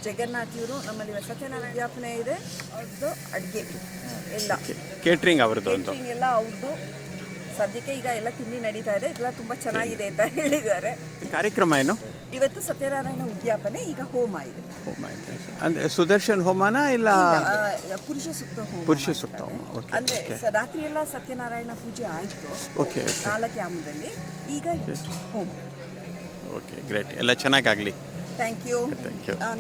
ಜಗನ್ನಾಥ್ ಇವರು ನಮ್ಮಲ್ಲಿ ಸತ್ಯನಾರಾಯಣ ವಿಜ್ಞಾಪನೆ ಇದೆ, ಅವ್ರದ್ದು ಅಡುಗೆ ಎಲ್ಲ ಕೇಟ್ರಿಂಗ್ ಅವ್ರದ್ದು ಒಂದು ಎಲ್ಲ ಅವ್ರದ್ದು. ಸದ್ಯಕ್ಕೆ ಈಗ ಎಲ್ಲ ತಿಂಡಿ ನಡೀತಾ ಇದೆ, ಎಲ್ಲ ತುಂಬ ಚೆನ್ನಾಗಿದೆ ಅಂತ ಹೇಳಿದ್ದಾರೆ. ಕಾರ್ಯಕ್ರಮ ಏನು ಇವತ್ತು ಸತ್ಯನಾರಾಯಣ ಉದ್ಯಾಪನೆ, ಈಗ ಹೋಮ ಇದೆ. ಹೋಮ ಇದೆ ಅಂದರೆ ಸುದರ್ಶನ್ ಹೋಮನ ಇಲ್ಲ ಪುರುಷ ಸೂಕ್ತ ಹೋಮ. ಪುರುಷ ಸೂಕ್ತ ಹೋಮ. ಓಕೆ. ಅಂದರೆ ರಾತ್ರಿ ಎಲ್ಲ ಸತ್ಯನಾರಾಯಣ ಪೂಜೆ ಆಯಿತು ಓಕೆ 4 ಯಾಮದಲ್ಲಿ, ಈಗ ಹೋಮ. Okay, great. ಎಲ್ಲ ಚೆನ್ನಾಗಾಗಲಿ. Thank you.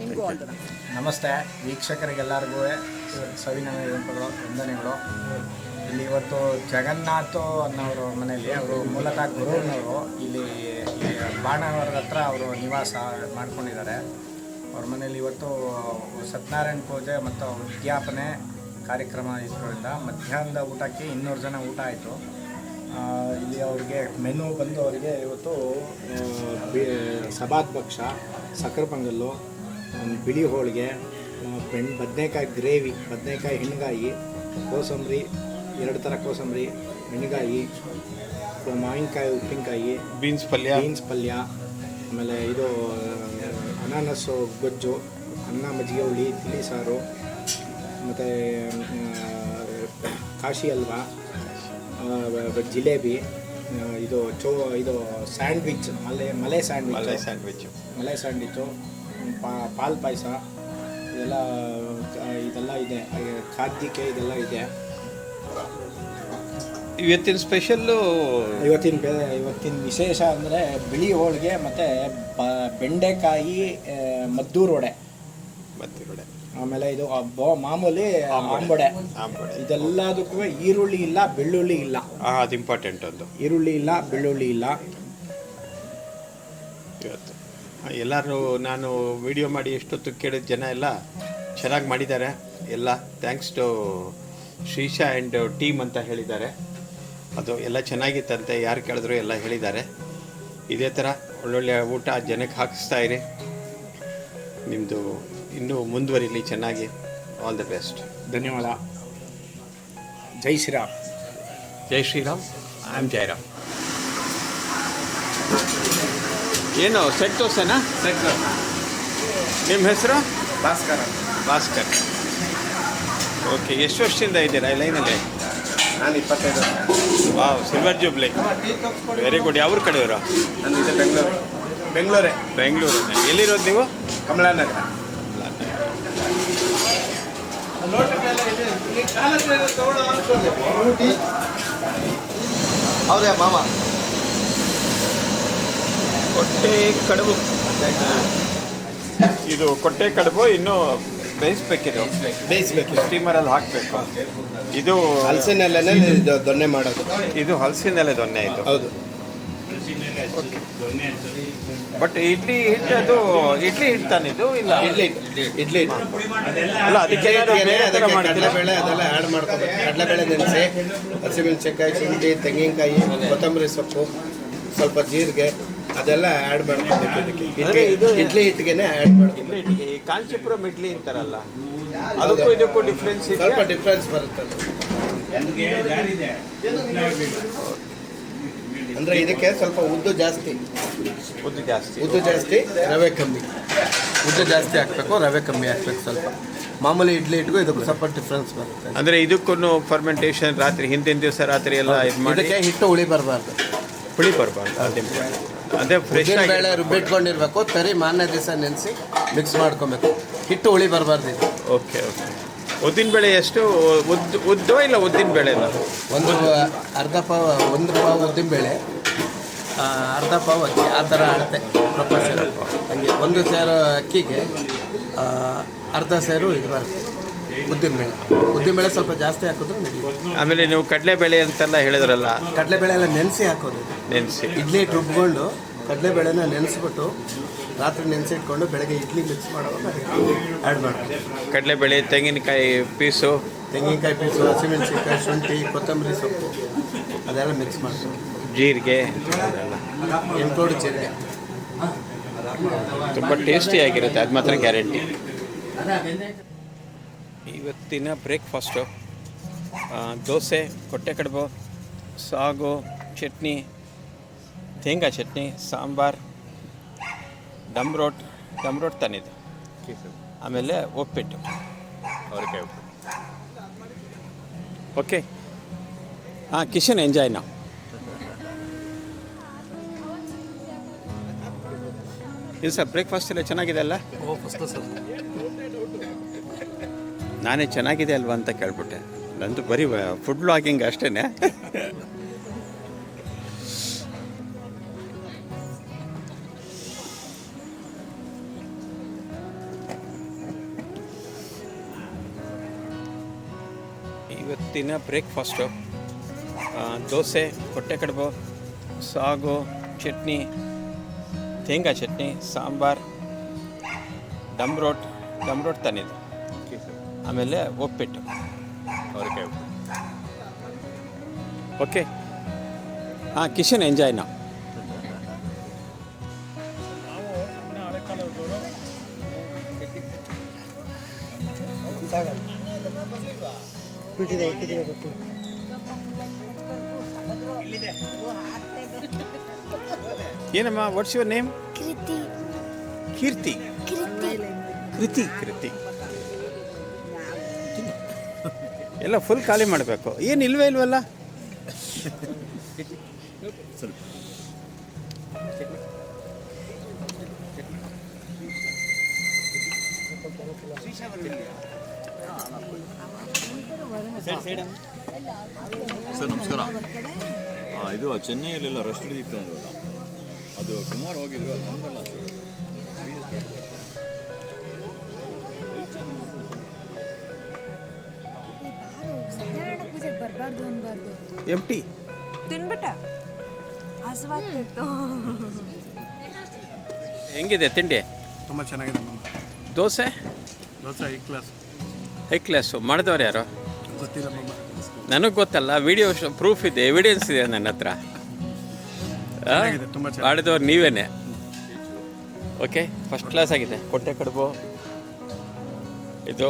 ನಿಮಗೂ ಆಲ್ ದ ಬೆಸ್ಟ್. ನಮಸ್ತೆ ವೀಕ್ಷಕರಿಗೆಲ್ಲರಿಗೂ ಸವಿನಯಗಳು, ವಂದನೆಗಳು. ಇಲ್ಲಿ ಇವತ್ತು ಜಗನ್ನಾಥ್ ಅನ್ನೋರು ಮನೆಯಲ್ಲಿ, ಅವರು ಮೂಲತಃ ಗುರುವಿನವರು, ಇಲ್ಲಿ ಬಾಣವರದ ಹತ್ರ ಅವರು ನಿವಾಸ ಮಾಡ್ಕೊಂಡಿದ್ದಾರೆ. ಅವ್ರ ಮನೇಲಿ ಇವತ್ತು ಸತ್ಯನಾರಾಯಣ ಪೂಜೆ ಮತ್ತು ಉದ್ಯಾಪನೆ ಕಾರ್ಯಕ್ರಮ ಇರೋದ್ರಿಂದ ಮಧ್ಯಾಹ್ನದ ಊಟಕ್ಕೆ 200 ಜನ ಊಟ ಆಯಿತು. ಇಲ್ಲಿ ಅವ್ರಿಗೆ ಮೆನು ಬಂದು ಅವರಿಗೆ ಇವತ್ತು ಸಬಾತ್ ಭಕ್ಷ, ಸಕ್ಕರೆ ಪೊಂಗಲ್ಲು, ಬಿಳಿ ಹೋಳಿಗೆ, ಬದನೆಕಾಯಿ ಗ್ರೇವಿ, ಬದನೆಕಾಯಿ ಹೆಣ್ಗಾಯಿ, ಕೋಸಂಬರಿ, 2 ಥರ ಕೋಸಂಬರಿ, ಹೆಣ್ಗಾಯಿ, ಮಾವಿನಕಾಯಿ, ಉಪ್ಪಿನಕಾಯಿ, ಬೀನ್ಸ್ ಪಲ್ಯ, ಆಮೇಲೆ ಇದು ಅನಾನಸ್ಸು ಗೊಜ್ಜು, ಅನ್ನ, ಮಜ್ಜಿಗೆ ಹುಳಿ, ತಿಳಿ ಸಾರು, ಮತ್ತು ಕಾಶಿ ಹಲ್ವಾ, ಜಿಲೇಬಿ, ಇದು ಸ್ಯಾಂಡ್ವಿಚ್, ಮಲೆ ಸ್ಯಾಂಡ್ವಿಚ್ಚು, ಪಾಲ್ ಪಾಯಸ, ಇದೆಲ್ಲ ಇದೆ. ಖಾದ್ಯಕ್ಕೆ ಇದೆಲ್ಲ ಇದೆ. ಇವತ್ತಿನ ಸ್ಪೆಷಲ್ಲು, ಇವತ್ತಿನ ವಿಶೇಷ ಅಂದರೆ ಬಿಳಿ ಹೋಳಿಗೆ ಮತ್ತು ಬೆಂಡೆಕಾಯಿ ಮದ್ದೂರು ವಡೆ, ಆಮೇಲೆ ಇದು ಮಾಮೂಲಿ ಆಂಬೊಡೆ. ಇದೆಲ್ಲದಕ್ಕೂ ಈರುಳ್ಳಿ ಇಲ್ಲ, ಬೆಳ್ಳುಳ್ಳಿ ಇಲ್ಲ. ಅದು ಇಂಪಾರ್ಟೆಂಟ್. ಒಂದು ಈರುಳ್ಳಿ ಇಲ್ಲ, ಬೆಳ್ಳುಳ್ಳಿ ಇಲ್ಲ. ಇವತ್ತು ಎಲ್ಲರೂ ನಾನು ವಿಡಿಯೋ ಮಾಡಿ ಎಷ್ಟೊತ್ತು ಕೇಳಿದ ಜನ ಎಲ್ಲ ಚೆನ್ನಾಗಿ ಮಾಡಿದ್ದಾರೆ. ಎಲ್ಲ thanks to Shrisha and team ಅಂತ ಹೇಳಿದ್ದಾರೆ. ಅದು ಎಲ್ಲ ಚೆನ್ನಾಗಿತ್ತಂತೆ, ಯಾರು ಕೇಳಿದ್ರು ಎಲ್ಲ ಹೇಳಿದ್ದಾರೆ. ಇದೇ ಥರ ಒಳ್ಳೊಳ್ಳೆ ಊಟ ಜನಕ್ಕೆ ಹಾಕಿಸ್ತಾ ಇರಿ. ನಿಮ್ಮದು ಇನ್ನೂ ಮುಂದುವರಿಲಿ ಚೆನ್ನಾಗಿ. All the best. ಧನ್ಯವಾದ. ಜೈ ಶ್ರೀರಾಮ್. ಜೈ ಶ್ರೀರಾಮ್. I am Jayaram. ಏನು ಸೆಟ್ ದೋಸೆನಾ? ಸೆಟ್ ದೋಸೆ. ನಿಮ್ಮ ಹೆಸರು? ಭಾಸ್ಕರ್. ಓಕೆ. ಎಷ್ಟು ವರ್ಷದಿಂದ ಇದ್ದೀರಾ ಈ ಲೈನಲ್ಲಿ? ನಾನು 25 ವರ್ಷ. Wow, silver jubilee. Very good. ಯಾವ ಕಡೆಯವರು? ನಾನು ಇದು ಬೆಂಗಳೂರು. ಎಲ್ಲಿರೋದು ನೀವು? ಕಮಲಾನಗರ. ಹೌದಾ ಮಾಮ? ಕೊಟ್ಟೆ ಕಡುಬು. ಇದು ಕೊಟ್ಟೆ ಕಡುಬು ಇನ್ನೂ ಬೇಯಿಸ್ಬೇಕಿದು. ಸ್ಟೀಮರಲ್ಲಿ ಹಾಕಬೇಕು. ಇದು ಹಲಸಿನಲ್ಲೇ ದೊನ್ನೆ ಮಾಡೋದು. ಇದು ಹಲಸಿನಲ್ಲೇ ದೊನ್ನೆ. ಇದು ಹೌದು. ಬಟ್ ಇಡ್ಲಿ ಹಿಟ್ಟು, ಅದು ಇಡ್ಲಿ ಹಿಟ್ಟು ತಾನೆ ಇದು? ಇಲ್ಲ, ಇಡ್ಲಿ ಅಲ್ಲ, ಅದಕ್ಕೆ ಕಡಲೆಬೇಳೆ ಅದೆಲ್ಲ ಆ್ಯಡ್ ಮಾಡ್ಕೋಬೇಕು. ಕಡಲೆಬೇಳೆ ನೆನೆಸಿ, ಹಸಿಮೆಣಸಿನಕಾಯಿ, ಶುಂಠಿ, ತೆಂಗಿನಕಾಯಿ, ಕೊತ್ತಂಬರಿ ಸೊಪ್ಪು, ಸ್ವಲ್ಪ ಜೀರಿಗೆ, ಅದೆಲ್ಲ ಆ್ಯಡ್ ಮಾಡ್ಕೋಬೇಕು. ಇಡ್ಲಿ ಹಿಟ್ಟಿಗೆನೆ ಆ್ಯಡ್ ಮಾಡ್ಕೋಬೇಕು. ಈ ಕಾಂಚೀಪುರಂ ಇಡ್ಲಿ ಅಂತಾರಲ್ಲ, ಅದಕ್ಕೂ ಇದಕ್ಕೂ ಡಿಫ್ರೆನ್ಸ್? ಸ್ವಲ್ಪ ಡಿಫ್ರೆನ್ಸ್ ಬರುತ್ತೆ. ಅಂದರೆ ಇದಕ್ಕೆ ಸ್ವಲ್ಪ ಉದ್ದು ಜಾಸ್ತಿ, ರವೆ ಕಮ್ಮಿ. ಉದ್ದು ಜಾಸ್ತಿ ಹಾಕಬೇಕು, ರವೆ ಕಮ್ಮಿ ಹಾಕ್ಬೇಕು. ಸ್ವಲ್ಪ ಮಾಮೂಲಿ ಇಡ್ಲಿ ಇಟ್ಗೂ ಇದಕ್ಕೂ ಸ್ವಲ್ಪ ಡಿಫ್ರೆನ್ಸ್ ಬರುತ್ತೆ. ಅಂದರೆ ಇದಕ್ಕೂ ಫರ್ಮೆಂಟೇಷನ್ ರಾತ್ರಿ, ಹಿಂದಿನ ದಿವಸ ರಾತ್ರಿ ಎಲ್ಲ ಇದು ಮಾಡಿ. ಇದಕ್ಕೆ ಹಿಟ್ಟು ಹುಳಿ ಬರಬಾರ್ದು. ಅದೇ ಫ್ರೆಶ್ ಬೇಳೆ ರುಬ್ಬಿಟ್ಕೊಂಡಿರ್ಬೇಕು. ತರಿ ಮಾರನೇ ದಿವಸ ನೆನೆಸಿ ಮಿಕ್ಸ್ ಮಾಡ್ಕೊಬೇಕು. ಹಿಟ್ಟು ಹುಳಿ ಬರಬಾರ್ದು ಇದು. ಓಕೆ. ಉದ್ದಿನ ಬೇಳೆ ಎಷ್ಟು? ಉದ್ದೋ ಇಲ್ಲ ಉದ್ದಿನ ಬೇಳೆ? ಒಂದು ಪಾವು ಉದ್ದಿನ ಬೇಳೆ, ಅರ್ಧ ಪಾವು ಅಕ್ಕಿ, ಆ ಥರ ಅಳತೆ ಪ್ರಪೋರ್ಷನ್. ಹಂಗೆ 1 ಸೇರು ಅಕ್ಕಿಗೆ ಅರ್ಧ ಸೇರು ಇದು ಬರುತ್ತೆ ಉದ್ದಿನ ಬೇಳೆ ಸ್ವಲ್ಪ ಜಾಸ್ತಿ ಹಾಕಿದ್ರೆ ನಡೆಯುತ್ತೆ. ಆಮೇಲೆ ನೀವು ಕಡಲೆಬೇಳೆ ಅಂತೆಲ್ಲ ಹೇಳಿದ್ರಲ್ಲ, ಕಡಲೆಬೇಳೆ ಎಲ್ಲ ನೆನೆಸಿ ಹಾಕೋದು. ಇಡ್ಲಿ ರುಬ್ಕೊಂಡು ಕಡಲೆಬೇಳೆನ ನೆನೆಸ್ಬಿಟ್ಟು ರಾತ್ರಿ ನೆನೆಸಿಟ್ಕೊಂಡು ಬೆಳಗ್ಗೆ ಇಡ್ಲಿ ಮಿಕ್ಸ್ ಮಾಡುವಾಗ ಆ್ಯಡ್ ಮಾಡ್ತೀವಿ. ಕಡಲೆಬೇಳೆ, ತೆಂಗಿನಕಾಯಿ ಪೀಸು, ಹಸಿಮೆಣಸಿನಕಾಯಿ, ಶುಂಠಿ, ಕೊತ್ತಂಬರಿ ಸೊಪ್ಪು ಅದೆಲ್ಲ ಮಿಕ್ಸ್ ಮಾಡ್ತೀವಿ. ಜೀರಿಗೆ, ಎಂಟೋಡು ಜೀರಿಗೆ. ತುಂಬ ಟೇಸ್ಟಿಯಾಗಿರುತ್ತೆ, ಅದು ಮಾತ್ರ ಗ್ಯಾರಂಟಿ. ಇವತ್ತಿನ ಬ್ರೇಕ್ಫಾಸ್ಟು ದೋಸೆ, ಕೊಟ್ಟೆ ಕಡುಬು, ಸಾಗು, ಚಟ್ನಿ, ಶೇಂಗಾ ಚಟ್ನಿ, ಸಾಂಬಾರ್, ದಮ್ ರೋಟ್ ತಾನಿದ್ದು, ಆಮೇಲೆ ಉಪ್ಪಿಟ್ಟು. ಅವರೆಕಾಯಿ ಉಪ್ಪು. ಓಕೆ. ಹಾಂ, ಕಿಶನ್ ಎಂಜಾಯ್ ನಾವು. ಇದು ಸರ್ ಬ್ರೇಕ್ಫಾಸ್ಟ್ ಎಲ್ಲ ಚೆನ್ನಾಗಿದೆ ಅಲ್ಲ? ನಾನೇ ಚೆನ್ನಾಗಿದೆ ಅಲ್ವಾ ಅಂತ ಕೇಳ್ಬಿಟ್ಟೆ. ನಂದು ಬರೀ ಫುಡ್ ಬ್ಲಾಗಿಂಗ್ ಅಷ್ಟೇ. ಇವತ್ತಿನ ಬ್ರೇಕ್ಫಾಸ್ಟು ದೋಸೆ, ಕೊಟ್ಟೆ ಕಡುಬು, ಸಾಗು, ಚಟ್ನಿ, ಶೇಂಗಾ ಚಟ್ನಿ, ಸಾಂಬಾರು, ದಮ್ ರೋಟ್ ತಂದಿದ್ದು, ಆಮೇಲೆ ಉಪ್ಪಿಟ್ಟು. ಅವರೆಕಾಯಿ ಉಪ್ಪು. ಓಕೆ. ಹಾಂ, ಕಿಶನ್ ಎಂಜಾಯ್ ನಾವು. ಏನಮ್ಮ, ವಾಟ್ಸ್ ಯುವರ್ ನೇಮ್? ಕೀರ್ತಿ. ಕೃತಿ. ಎಲ್ಲ ಫುಲ್ ಖಾಲಿ ಮಾಡಬೇಕು. ಏನು ಇಲ್ವಲ್ಲ? ಸರ್ ನಮಸ್ಕಾರ. ಇದು ಚೆನ್ನೈಯಲ್ಲೆಲ್ಲ ರೆಸ್ಟ್ ಇತ್ತು ಅಂದ್ರಲ್ಲ, ಅದು ಕುಮಾರ್ ಹೋಗಿದ್ರು, ಅದು ನಮ್ದಲ್ಲ ಸರ್. ಎಂಟಿ ತಿನ್ಬಿಟ್ಟ ಹಸುವಾಗ್ತಿತ್ತು. ಹೆಂಗಿದೆ ತಿಂಡಿ? ತುಂಬ ಚೆನ್ನಾಗಿದೆ. Dosa high class. ಮಾಡಿದವ್ರು ಯಾರು ಗೊತ್ತಿಲ್ಲ ಮಮ್ಮ. ನನಗೆ ಗೊತ್ತಲ್ಲ, ವಿಡಿಯೋ ಪ್ರೂಫ್ ಇದೆ, ಎವಿಡೆನ್ಸ್ ಇದೆ ನನ್ನ ಹತ್ರ. ತುಂಬ ಮಾಡಿದವ್ರು ನೀವೇನೆ. ಓಕೆ, ಫಸ್ಟ್ ಕ್ಲಾಸ್ ಆಗಿದೆ. ಕೊಟ್ಟೆ ಕಡುಬು, ಇದು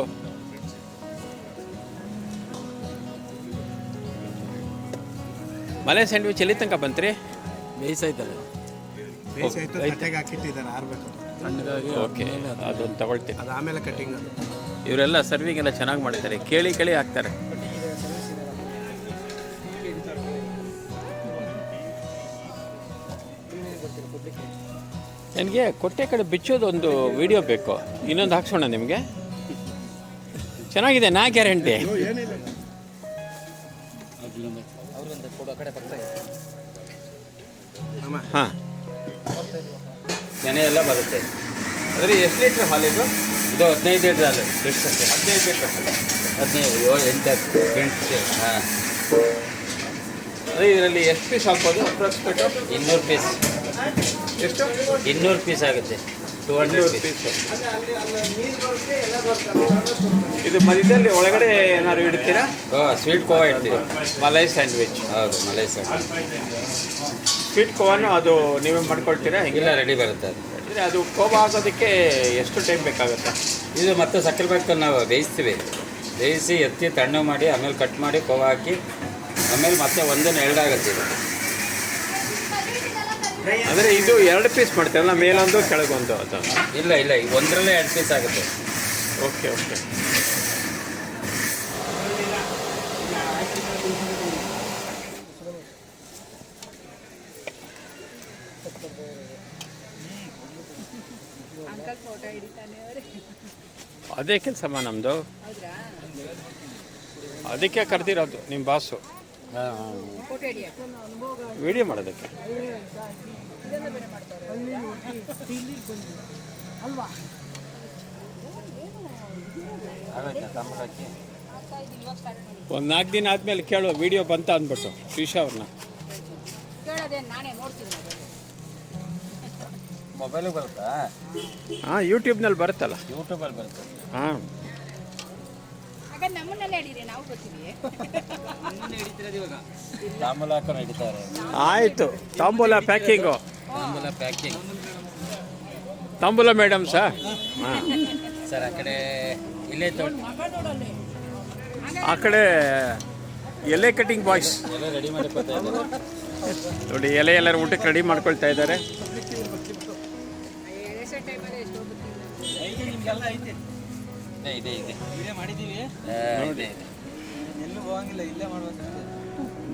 ಮಲೆ ಸ್ಯಾಂಡ್ವಿಚ್ ಎಲ್ಲಿ ತನಕ ಬಂತ್ರಿ? ಬೇಯಿಸಾಯ್ತು, ಕಟ್ಟೆಗೆ ಹಾಕಿಟ್ಟಿದ್ದಾರೆ ಆರಬೇಕು. ಓಕೆ, ಅದೊಂದು ತಗೊಳ್ತೀನಿ. ಅದು ಆಮೇಲೆ ಕಟ್ಟಿಂಗ್. ಇವರೆಲ್ಲ ಸರ್ವಿಂಗ್ ಎಲ್ಲ ಚೆನ್ನಾಗಿ ಮಾಡಿದ್ದಾರೆ. ಕೇಳಿ ಹಾಕ್ತಾರೆ. ನನಗೆ ಕೊಟ್ಟೆ ಕಡೆ ಬಿಚ್ಚೋದು ಒಂದು ವಿಡಿಯೋ ಬೇಕು. ಇನ್ನೊಂದು ಹಾಕ್ಸೋಣ ನಿಮಗೆ. ಚೆನ್ನಾಗಿದೆ, ನಾ ಗ್ಯಾರಂಟಿ. ಹಾಂ, ನೆನೆ ಎಲ್ಲ ಬರುತ್ತೆ. ಅಂದರೆ ಎಷ್ಟು ಲೀಟ್ರ್ ಹಾಲಿದು? ಇದು 15 ಲೀಟ್ರ್ ಹಾಲು. 15 ಲೀಟ್ರ್ ಹಾಲು. 15, 7, 8 ಹಾಂ. ಅದೇ ಇದರಲ್ಲಿ ಎಷ್ಟು ಪೀಸ್ ಹಾಕ್ಬೋದು ಅಪ್ರಾಕ್ಸಿಮೇಟು? 200 ಪೀಸ್. ಎಷ್ಟು? 200 ಪೀಸ್ ಆಗುತ್ತೆ. 200 ಪೀಸ್. ಇದು ಮಧ್ಯದಲ್ಲಿ ಒಳಗಡೆ ಏನಾದ್ರು ಇಡ್ತೀರಾ? ಸ್ವೀಟ್ ಕೋವಾ ಇಡ್ತೀವಿ. ಮಲೈ ಸ್ಯಾಂಡ್ವಿಚ್. ಹೌದು, ಮಲೈ ಸ್ಯಾಂಡ್ವಿಚ್. ಸ್ವೀಟ್ ಕೋವಾನು ಅದು ನೀವೇ ಮಾಡ್ಕೊಳ್ತೀರಾ? ಇಲ್ಲ, ರೆಡಿ ಬರುತ್ತೆ ಅದು. ಅಂದರೆ ಅದು ಕೋವಾ ಆಗೋದಕ್ಕೆ ಎಷ್ಟು ಟೈಮ್ ಬೇಕಾಗುತ್ತೆ? ಇದು ಮತ್ತೆ ಸಕ್ಕರೆ ಪಾಕದಲ್ಲಿ ನಾವು ಬೇಯಿಸಿ ಎತ್ತಿ ತಣ್ಣು ಮಾಡಿ ಆಮೇಲೆ ಕಟ್ ಮಾಡಿ ಕೋವಾ ಹಾಕಿ ಆಮೇಲೆ ಮತ್ತೆ ಒಂದನ್ನು ಎರಡಾಗುತ್ತೆ ಇದು. ಅಂದರೆ ಇದು 2 ಪೀಸ್ ಮಾಡ್ತೀರಲ್ಲ, ಮೇಲೊಂದು ಕೆಳಗೊಂದು? ಅದು ಇಲ್ಲ, ಒಂದರಲ್ಲೇ 2 ಪೀಸ್ ಆಗುತ್ತೆ. ಓಕೆ. ಅದೇ ಕೆಲಸಮ್ಮ ನಮ್ಮದು. ಅದಕ್ಕೆ ಕರೆದಿರೋದು ನಿಮ್ಮ ಬಾಸು ವಿಡಿಯೋ ಮಾಡೋದಕ್ಕೆ. ಒಂದು 4 ದಿನ ಆದಮೇಲೆ ಕೇಳು ವಿಡಿಯೋ ಬಂತ ಅಂದ್ಬಿಟ್ಟು ಶ್ರೀಶಾ ಅವ್ರನ್ನ. ಮೊಬೈಲಿಗೆ ಬರುತ್ತಾ? ಹಾಂ, ಯೂಟ್ಯೂಬ್ನಲ್ಲಿ ಬರುತ್ತಲ್ಲ. ಯೂಟ್ಯೂಬಲ್ಲಿ ಬರುತ್ತೆ. ಹಾಂ, ತಾಂಬೂಲ ಹಾಕೊಂಡು ಹಿಡಿತಾರೆ. ಆಯಿತು. ತಾಂಬೂಲ ಪ್ಯಾಕಿಂಗು. ತಾಂಬೂಲ ಪ್ಯಾಕಿಂಗ್. ತಾಂಬೂಲ ಮೇಡಮ್ ಸರ್. ಹಾಂ ಸರ್, ಆ ಕಡೆ ಇಲ್ಲೇ ಆ ಕಡೆ ಎಲೆ ಕಟಿಂಗ್ ಬಾಯ್ಸ್ ಎಲ್ಲ ರೆಡಿ ಮಾಡಿಕೊಳ್ತಾ ಇದ್ದಾರೆ ನೋಡಿ. ಎಲ್ಲರೂ ಊಟಕ್ಕೆ ರೆಡಿ ಮಾಡ್ಕೊಳ್ತಾ ಇದ್ದಾರೆ. ಇದೆ ಇದೆ ಎಲ್ಲೂ ಹೋಗಂಗಿಲ್ಲ, ಇಲ್ಲೇ ಮಾಡ್ಬೇಕು.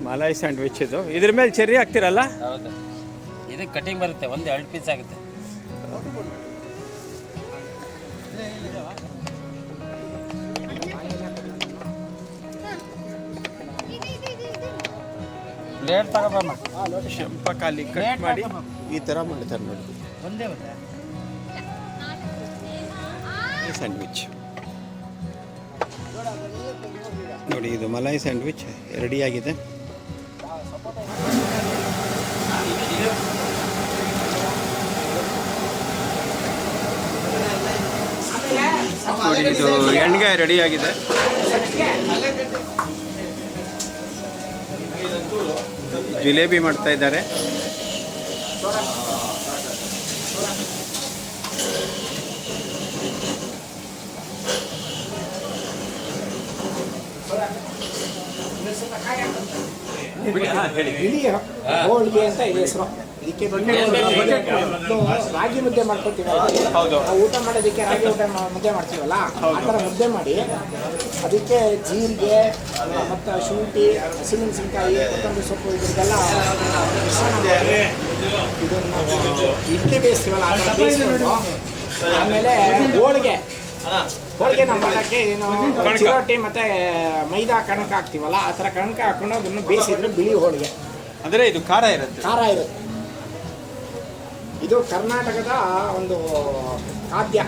ಮಲಾಯ್ ಸ್ಯಾಂಡ್ವಿಚ್ ಇದು. ಇದ್ರ ಮೇಲೆ ಚೆರ್ರಿ ಹಾಕ್ತಿರಲ್ಲ? ಹೌದು, ಇದು ಕಟಿಂಗ್ ಬರುತ್ತೆ, ಒಂದು 2 ಪೀಸ್ ಆಗುತ್ತೆ. ಪ್ಲೇಟ್ ತಗೋಬಮ್ಮ. ಶಂಪಕಾಲಿ ಕಟ್ ಮಾಡಿ ಈ ಥರ ಮಾಡ್ತಾರೆ ನೋಡಿ ಒಂದೇ ಒಂದೇ ಸ್ಯಾಂಡ್ವಿಚ್ ನೋಡಿ. ಇದು ಮಲಾಯ್ ಸ್ಯಾಂಡ್ವಿಚ್ ರೆಡಿಯಾಗಿದೆ. ನೋಡಿ ಇದು ಎಣ್ಗಾಯಿ ರೆಡಿಯಾಗಿದೆ. ಜಿಲೇಬಿ ಮಾಡ್ತಾ ಇದ್ದಾರೆ. ಬಿಳಿ ಹೋಳಿಗೆ ಅಂತ ಇದೆ ಹೆಸರು. ಇದಕ್ಕೆ ರಾಗಿ ಮುದ್ದೆ ಮಾಡ್ಕೊತೀವಿ. ನಾವು ಊಟ ಮಾಡೋದಕ್ಕೆ ರಾಗಿ ಮುದ್ದೆ ಮಾಡ್ತೀವಲ್ಲ, ಆ ಥರ ಮುದ್ದೆ ಮಾಡಿ ಅದಕ್ಕೆ ಜೀರಿಗೆ ಮತ್ತು ಶುಂಠಿ, ಹಸಿಮೆಣಸಿನ್ಕಾಯಿ, ಕೊತ್ತಂಬರಿ ಸೊಪ್ಪು ಇದ್ರದ್ದೆಲ್ಲ ಮಿಶ್ರಣ ಮಾಡಿ ಇದನ್ನು ಇಡ್ಲಿ ಬೇಯಿಸ್ತೀವಲ್ಲ ಆ ಥರ ಬೇಯಿಸ್ಕೊಂಡು ಆಮೇಲೆ ಹೋಳಿಗೆ ನಾವು ಮಾಡೋಕ್ಕೆ ಏನು ಚಿರೋಟಿ ಮತ್ತು ಮೈದಾ ಕಣಕ ಹಾಕ್ತೀವಲ್ಲ ಆ ಥರ ಕಣಕ ಹಾಕೊಂಡು ಅದನ್ನು ಬೇಯಿಸಿದ್ರೆ ಬಿಳಿ ಹೋಳಿಗೆ. ಅಂದರೆ ಇದು ಖಾರ ಇರುತ್ತೆ. ಖಾರ ಇರುತ್ತೆ. ಇದು ಕರ್ನಾಟಕದ ಒಂದು ಖಾದ್ಯ.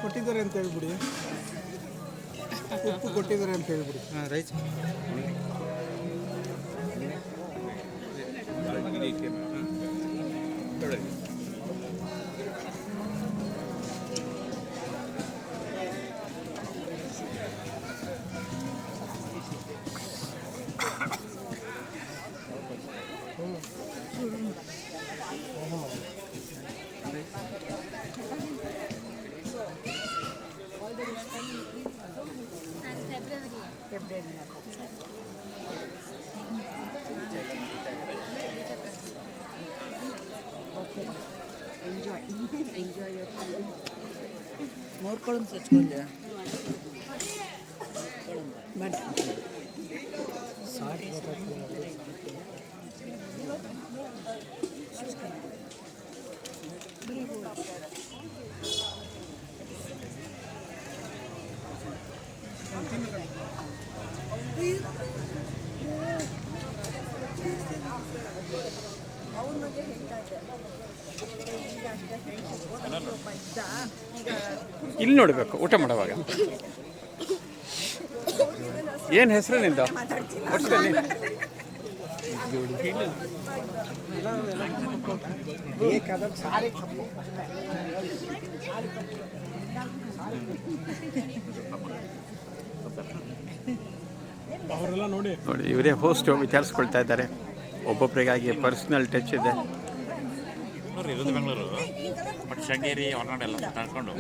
ಕೊಟ್ಟಿದ್ದಾರೆ ಅಂತ ಹೇಳ್ಬಿಡಿ, ಉಪ್ಪು ಕೊಟ್ಟಿದ್ದಾರೆ ಅಂತ ಹೇಳ್ಬಿಡಿ. ರೈಸ್ ನೋಡ್ಕೊಳ್ಳೋದು ಸಚ್ಕೊಂಡೆ ಅವ್ರ ಬಗ್ಗೆ ಹೇಳ್ತಾ ಇದ್ದೆ. ಇಲ್ಲಿ ನೋಡಬೇಕು ಊಟ ಮಾಡುವಾಗ. ಏನು ಹೆಸರು ನಿಂದು? ಅವರೆಲ್ಲ ನೋಡಿ ನೋಡಿ ಇವರೇ ಹೋಸ್ಟ್ ವಿಚಾರಿಸ್ಕೊಳ್ತಾ ಇದ್ದಾರೆ. ಒಬ್ಬೊಬ್ಬರಿಗಾಗಿ ಪರ್ಸ್ನಲ್ ಟಚ್ ಇದೆ. ಇರೋದು ಬೆಂಗಳೂರು, ಬಟ್ ಶೃಂಗೇರಿ ಹೊರನಾಡು ಎಲ್ಲ ಸುತ್ತಾಡ್ಕೊಂಡು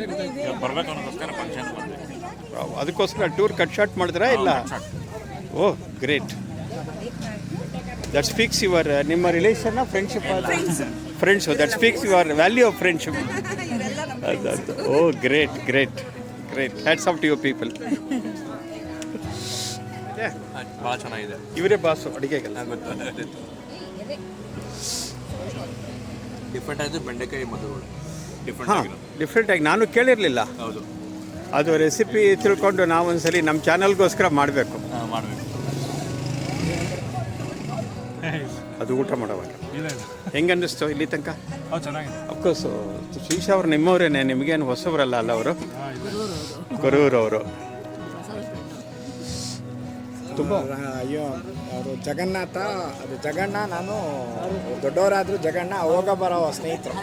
ಬರ್ಬೇಕು ಅನ್ನೋದಕ್ಕೋಸ್ಕರ ಫಂಕ್ಷನ್ ಬಂದೆ. ಅದಕ್ಕೋಸ್ಕರ ಟೂರ್ ಕಟ್ ಶಾರ್ಟ್ ಮಾಡಿದ್ರಾ ಇಲ್ಲ? Oh great. That speaks your ನಿಮ್ಮ relation friendship friends. That speaks your value of friendship. Oh great great great. Hats off to your people. ಭಾಳ ಚೆನ್ನಾಗಿದೆ. ಇವರೇ ಬಾಸು ಅಡುಗೆಗೆಲ್ಲ. ಡಿಫ್ರೆಂಟ್ ಆಯಿತು ಬೆಂಡೆಕಾಯಿ ಮದುಗಳು ಹಾಂ, ಡಿಫ್ರೆಂಟಾಗಿ ನಾನು ಕೇಳಿರಲಿಲ್ಲ. ಹೌದು, ಅದು ರೆಸಿಪಿ ತಿಳ್ಕೊಂಡು ನಾವೊಂದ್ಸಲಿ ನಮ್ಮ ಚಾನಲ್ಗೋಸ್ಕರ ಮಾಡಬೇಕು. ಮಾಡಬೇಕು. ಅದು ಊಟ ಮಾಡೋವಾಗ ಹೆಂಗೆ ಅನ್ನಿಸ್ತು ಇಲ್ಲಿ ತನಕ? ಚೆನ್ನಾಗಿದೆ. ಅಫ್ಕೋರ್ಸು ಶ್ರೀಶಾ ಅವ್ರು ನಿಮ್ಮವರೇನೆ, ನಿಮಗೇನು ಹೊಸಬರಲ್ಲ ಅಲ್ಲ ಅವರು? ಗುರೂರವರು. ತುಂಬ ಅಯ್ಯೋ ಅವರು ಜಗನ್ನಾಥ, ಅದು ಜಗಣ್ಣ, ನಾನು ದೊಡ್ಡವರಾದರೂ ಜಗಣ್ಣ, ಹೋಗ ಬರೋ ಸ್ನೇಹಿತರು.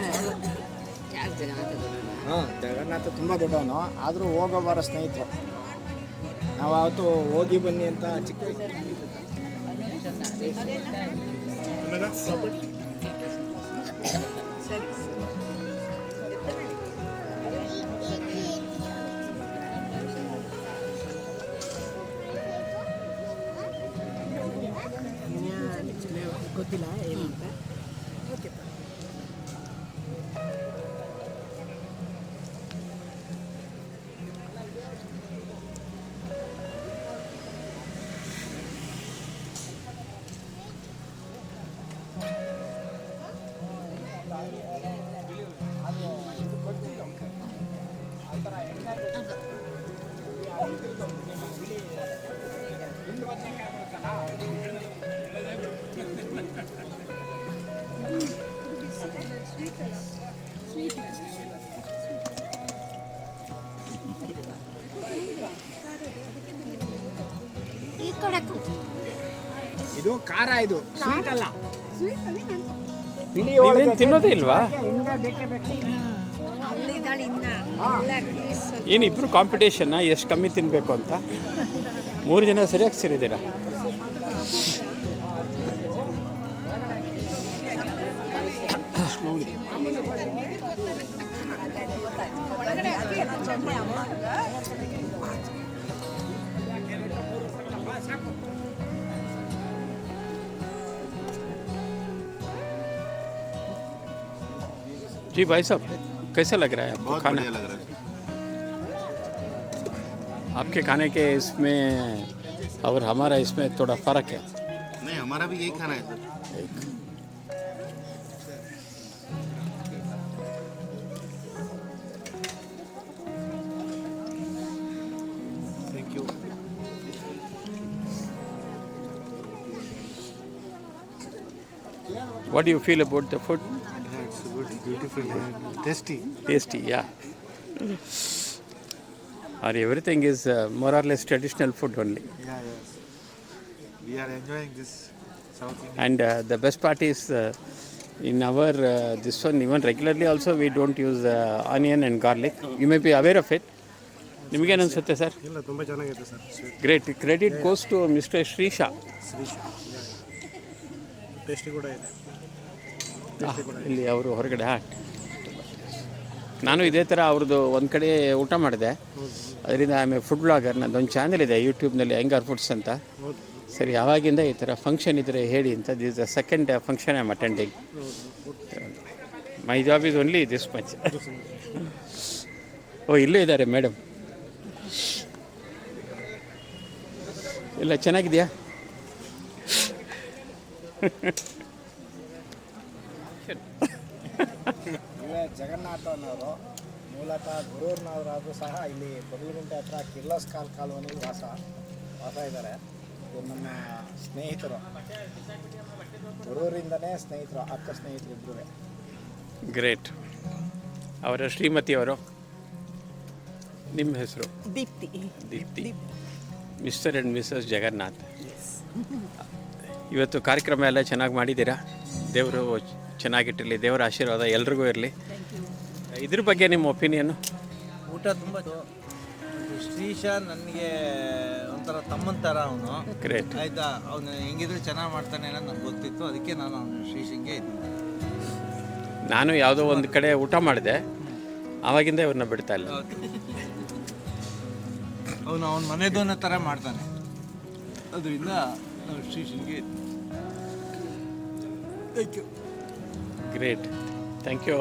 ಹಾಂ, ಜಗನ್ನಾಥ ತುಂಬ ದೊಡ್ಡವನು, ಆದರೂ ಹೋಗೋ ಬರೋ ಸ್ನೇಹಿತರು. ನಾವು ಅವತ್ತು ಹೋಗಿ ಬನ್ನಿ ಅಂತ ಚಿಕ್ಕ ಗೊತ್ತಿಲ್ಲ ಏನಂತ. ಓಕೆ. ಇದು ಖಾರ, ಇದು ಸ್ವೀಟ್ ಅಲ್ಲ. ನೀವೇನು ತಿನ್ನೋದೇ ಇಲ್ವಾ? ಏನು ಇಬ್ಬರು ಕಾಂಪಿಟೇಷನ್ನ ಎಷ್ಟು ಕಮ್ಮಿ ತಿನ್ನಬೇಕು ಅಂತ? 3 ಜನ ಸರಿಯಾಗಿ ಸೇರಿದ್ದೀರಾ. जी भाई साहब, कैसा लग रहा है आपको खाना? लग रहा है। आपके खाने के इसमें और हमारा इसमें थोड़ा फ़र्क है. नहीं, हमारा भी यही खाना है sir. Thank you. What do you feel about the food? It's good, beautiful and tasty. Tasty, yeah. Or everything is more or less traditional food only. Yeah, yes. We are enjoying this South Indian. And the best part is in our this one, even regularly also we don't use onion and garlic. You may be aware of it. ನಿಮಗೇನು ಅನಿಸುತ್ತೆ sir? ಇಲ್ಲ, ತುಂಬ ಚೆನ್ನಾಗಿದೆ sir. Sweet great. Credit goes to mister Shrisha. Tasty ಕೂಡ ಇದೆ. ಇಲ್ಲಿ ಅವರು ಹೊರಗಡೆ ನಾನು ಇದೇ ಥರ ಅವ್ರದ್ದು ಒಂದು ಕಡೆ ಊಟ ಮಾಡಿದೆ. ಅದರಿಂದ ಆಮೇಲೆ ಫುಡ್ ಬ್ಲಾಗರ್, ನನ್ನದೊಂದು ಚಾನಲ್ ಇದೆ ಯೂಟ್ಯೂಬ್ನಲ್ಲಿ, ಆ್ಯಂಗರ್ ಫುಡ್ಸ್ ಅಂತ. ಸರಿ, ಯಾವಾಗಿಂದ ಈ ಥರ ಫಂಕ್ಷನ್ ಇದ್ದರೆ ಹೇಳಿ ಅಂತ. This the second function I am attending. My job is only this much. ಓ, ಇಲ್ಲೇ ಇದ್ದಾರೆ ಮೇಡಮ್. ಇಲ್ಲ, ಚೆನ್ನಾಗಿದೆಯಾ? ಇವೇ ಜಗನ್ನಾಥನವರು ಮೂಲತಃ ಗುರೂರ್ನವರಾದರೂ ಸಹ ಇಲ್ಲಿ ಬಗಲಗುಂಟೆ ಹತ್ರ ಕಿರ್ಲಸ್ ಕಾಲೋನಿಯಲ್ಲಿ ವಾಸ ಇದ್ದಾರೆ. ಇವರು ನಮ್ಮ ಸ್ನೇಹಿತರು, ಗುರೂರಿಂದನೇ ಸ್ನೇಹಿತರು, ಅಕ್ಕ ಸ್ನೇಹಿತರು ಇಬ್ಬರು. ಗ್ರೇಟ್. ಅವರ ಶ್ರೀಮತಿಯವರು, ನಿಮ್ಮ ಹೆಸರು? Deepti. Deepti. Mister and Mrs Jagannath. ಇವತ್ತು ಕಾರ್ಯಕ್ರಮ ಎಲ್ಲ ಚೆನ್ನಾಗಿ ಮಾಡಿದ್ದೀರಾ. ದೇವರು ಚೆನ್ನಾಗಿಟ್ಟಿರಲಿ, ದೇವರ ಆಶೀರ್ವಾದ ಎಲ್ರಿಗೂ ಇರಲಿ. ಇದ್ರ ಬಗ್ಗೆ ನಿಮ್ಮ ಒಪಿನಿಯನ್ನು? ಊಟ ತುಂಬ ಶ್ರೀಶಾ ನನಗೆ ಒಂಥರ ತಮ್ಮನ ಥರ ಅವನು. ಗ್ರೇಟ್. ಆಯಿತಾ, ಅವನು ಹೆಂಗಿದ್ರು ಚೆನ್ನಾಗಿ ಮಾಡ್ತಾನೆ ಅನ್ನೋದು ನನಗೆ ಗೊತ್ತಿತ್ತು. ಅದಕ್ಕೆ ನಾನು ಅವನು ಶ್ರೀಶಂಗೆ ಇದ್ದೀನಿ. ನಾನು ಯಾವುದೋ ಒಂದು ಕಡೆ ಊಟ ಮಾಡಿದೆ, ಆವಾಗಿಂದ ಇವ್ರನ್ನ ಬಿಡ್ತಾ ಇಲ್ಲ. ಅವನು ಅವನ ಮನೆದವನ ಥರ ಮಾಡ್ತಾನೆ. ಅದರಿಂದ ನಾವು ಶ್ರೀಶಂಗೆ ಇದ್ದೀನಿ. Thank you. Great, thank you.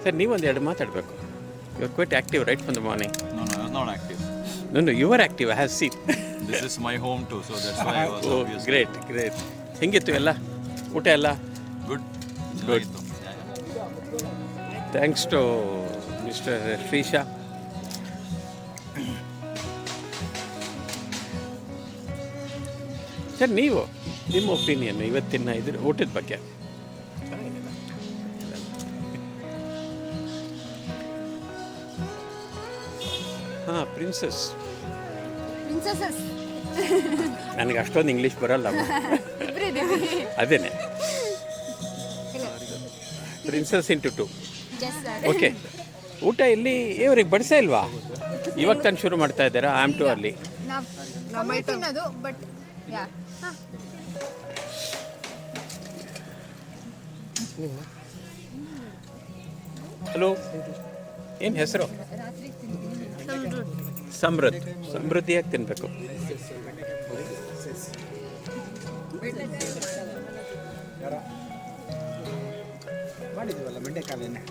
Sir, ನೀವೊಂದೆರಡು ಮಾತಾಡಬೇಕು. You are quite active right from the morning. No, I was not active. No, you were active. I have seen. This is my home too, so that's why I was Oh, obviously. great. ಹೆಂಗಿತ್ತು ಎಲ್ಲ ಊಟ ಎಲ್ಲ? Good. Good. Yeah. Thanks to mister Shrisha. Sir, ನೀವು ನಿಮ್ಮ opinion ಇವತ್ತಿನ ಇದ್ರ ಊಟದ ಬಗ್ಗೆ? ಹಾಂ, ಪ್ರಿನ್ಸಸ್ ಪ್ರಿನ್ಸೆಸಸ್ ನನಗೆ ಅಷ್ಟೊಂದು ಇಂಗ್ಲೀಷ್ ಬರಲ್ಲ ಅದೇನೆ ಪ್ರಿನ್ಸಸ್ ಇಂಟು 2 ಓಕೆ. ಊಟ ಇಲ್ಲಿ ಇವ್ರಿಗೆ ಬಡಿಸೇ ಇಲ್ವಾ? ಇವಾಗ ತಾನು ಶುರು ಮಾಡ್ತಾ ಇದ್ದಾರಾ? ಐ ಆಮ್ ಟು ಅಲ್ಲಿ. ನಾವು ತಿನ್ನೋದು ಬಟ್ ಯಾ ಹಲೋ, ಏನು ಹೆಸರು? ಸಮೃದ್ಧಿ. ಸಮೃದ್ಧಿಯಾಗಿ ತಿನ್ನಬೇಕು. ಮಾಡಿದ್ದೀವಲ್ಲ ಬೆಂಡೆಕಾಲೇನೆ.